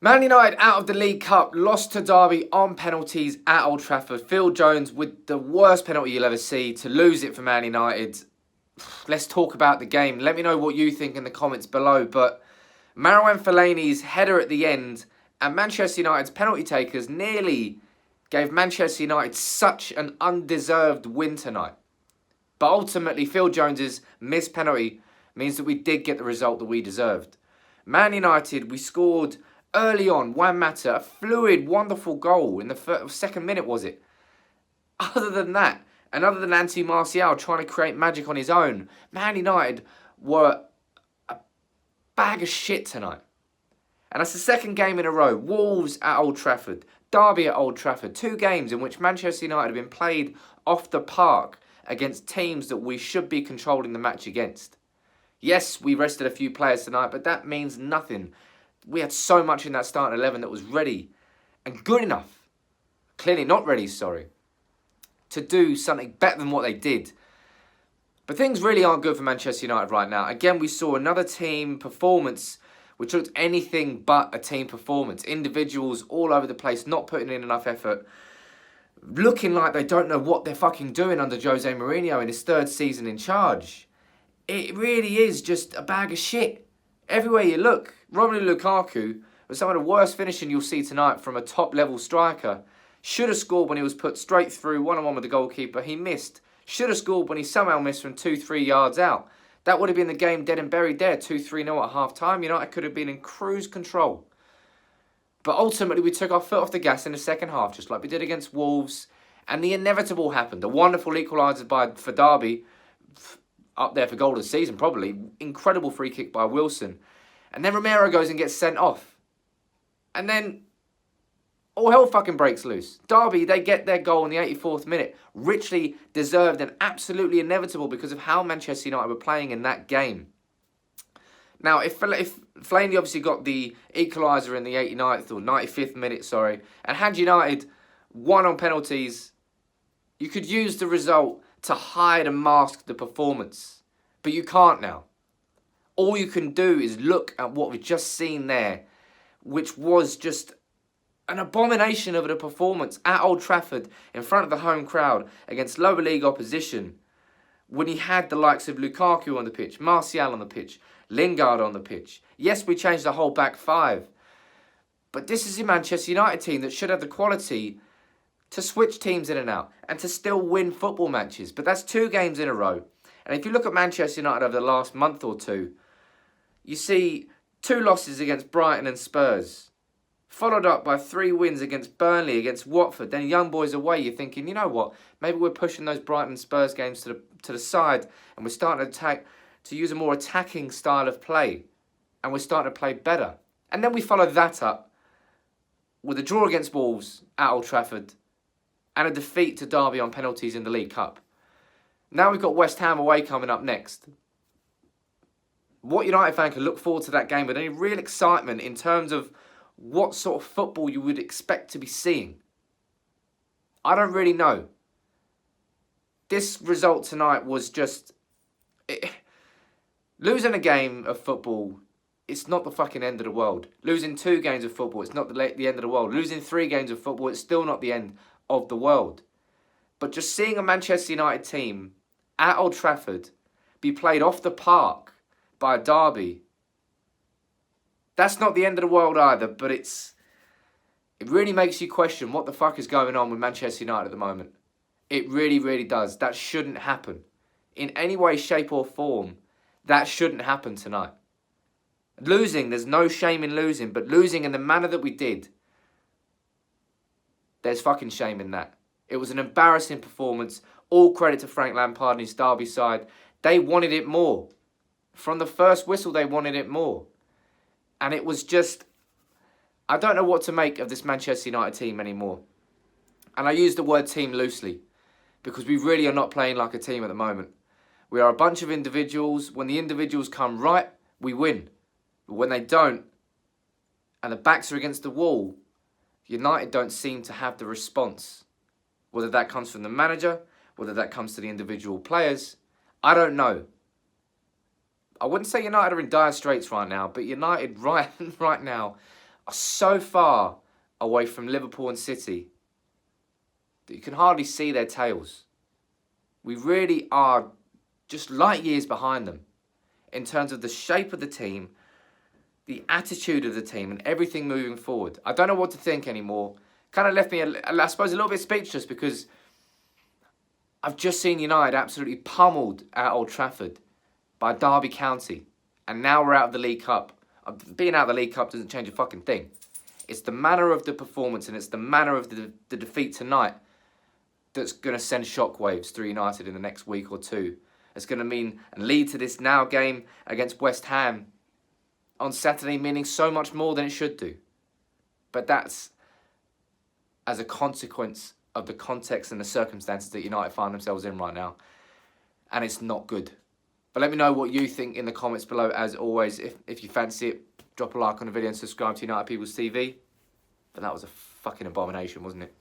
Man United out of the League Cup, lost to Derby on penalties at Old Trafford. Phil Jones with the worst penalty you'll ever see to lose it for Man United. Let's talk about the game. Let me know what you think in the comments below. But Marouane Fellaini's header at the end and Manchester United's penalty takers nearly gave Manchester United such an undeserved win tonight. But ultimately, Phil Jones's missed penalty means that we did get the result that we deserved. Man United, we scored early on, Juan Mata, a fluid, wonderful goal in the second minute, was it? Other than that, and other than Anthony Martial trying to create magic on his own, Man United were a bag of shit tonight. And that's the second game in a row. Wolves at Old Trafford, Derby at Old Trafford. 2 games in which Manchester United have been played off the park against teams that we should be controlling the match against. Yes, we rested a few players tonight, but that means nothing. We had so much in that starting 11 that was ready and good enough, clearly not ready, to do something better than what they did. But things really aren't good for Manchester United right now. Again, we saw another team performance which looked anything but a team performance. Individuals all over the place, not putting in enough effort, looking like they don't know what they're fucking doing under Jose Mourinho in his 3rd season in charge. It really is just a bag of shit. Everywhere you look, Romelu Lukaku was some of the worst finishing you'll see tonight from a top-level striker. Should have scored when he was put straight through, one-on-one with the goalkeeper. He missed. Should have scored when he somehow missed from 2-3 yards out. That would have been the game dead and buried there, 2-3-0 at half-time. United could have been in cruise control. But ultimately, we took our foot off the gas in the second half, just like we did against Wolves. And the inevitable happened. A wonderful equaliser for Derby, up there for goal of the season probably. Incredible free kick by Wilson. And then Romero goes and gets sent off. And then all hell fucking breaks loose. Derby, they get their goal in the 84th minute. Richly deserved and absolutely inevitable because of how Manchester United were playing in that game. Now, if Fellaini obviously got the equaliser in the 89th or 95th minute, and had United won on penalties, you could use the result to hide and mask the performance. But you can't now. All you can do is look at what we've just seen there, which was just an abomination of a performance at Old Trafford in front of the home crowd against lower league opposition when he had the likes of Lukaku on the pitch, Martial on the pitch, Lingard on the pitch. Yes, we changed the whole back 5. But this is a Manchester United team that should have the quality to switch teams in and out and to still win football matches. But that's 2 games in a row. And if you look at Manchester United over the last month or two, you see 2 losses against Brighton and Spurs, followed up by 3 wins against Burnley, against Watford. Then young boys away, you're thinking, you know what? Maybe we're pushing those Brighton and Spurs games to the side and we're starting to use a more attacking style of play. And we're starting to play better. And then we follow that up with a draw against Wolves at Old Trafford and a defeat to Derby on penalties in the League Cup. Now we've got West Ham away coming up next. What United fan can look forward to that game with any real excitement in terms of what sort of football you would expect to be seeing? I don't really know. This result tonight was just... losing a game of football, it's not the fucking end of the world. Losing 2 games of football, it's not the end of the world. Losing 3 games of football, it's still not the end of the world. But just seeing a Manchester United team at Old Trafford be played off the park by a Derby, that's not the end of the world either, but it really makes you question what the fuck is going on with Manchester United at the moment. It really, really does. That shouldn't happen. In any way, shape or form, that shouldn't happen tonight. Losing, there's no shame in losing, but losing in the manner that we did, there's fucking shame in that. It was an embarrassing performance. All credit to Frank Lampard and his Derby side. They wanted it more. From the first whistle, they wanted it more. And it was just... I don't know what to make of this Manchester United team anymore. And I use the word team loosely, because we really are not playing like a team at the moment. We are a bunch of individuals. When the individuals come right, we win. But when they don't, and the backs are against the wall, United don't seem to have the response. Whether that comes from the manager, whether that comes to the individual players, I don't know. I wouldn't say United are in dire straits right now, but United right now are so far away from Liverpool and City that you can hardly see their tails. We really are just light years behind them in terms of the shape of the team, the attitude of the team, and everything moving forward. I don't know what to think anymore. Kind of left me, I suppose, a little bit speechless because I've just seen United absolutely pummeled at Old Trafford by Derby County, and now we're out of the League Cup. Being out of the League Cup doesn't change a fucking thing. It's the manner of the performance and it's the manner of the defeat tonight that's going to send shockwaves through United in the next week or two. It's going to mean and lead to this now game against West Ham on Saturday meaning so much more than it should do. But that's as a consequence of the context and the circumstances that United find themselves in right now. And it's not good. But let me know what you think in the comments below. As always, if you fancy it, drop a like on the video and subscribe to United People's TV. But that was a fucking abomination, wasn't it?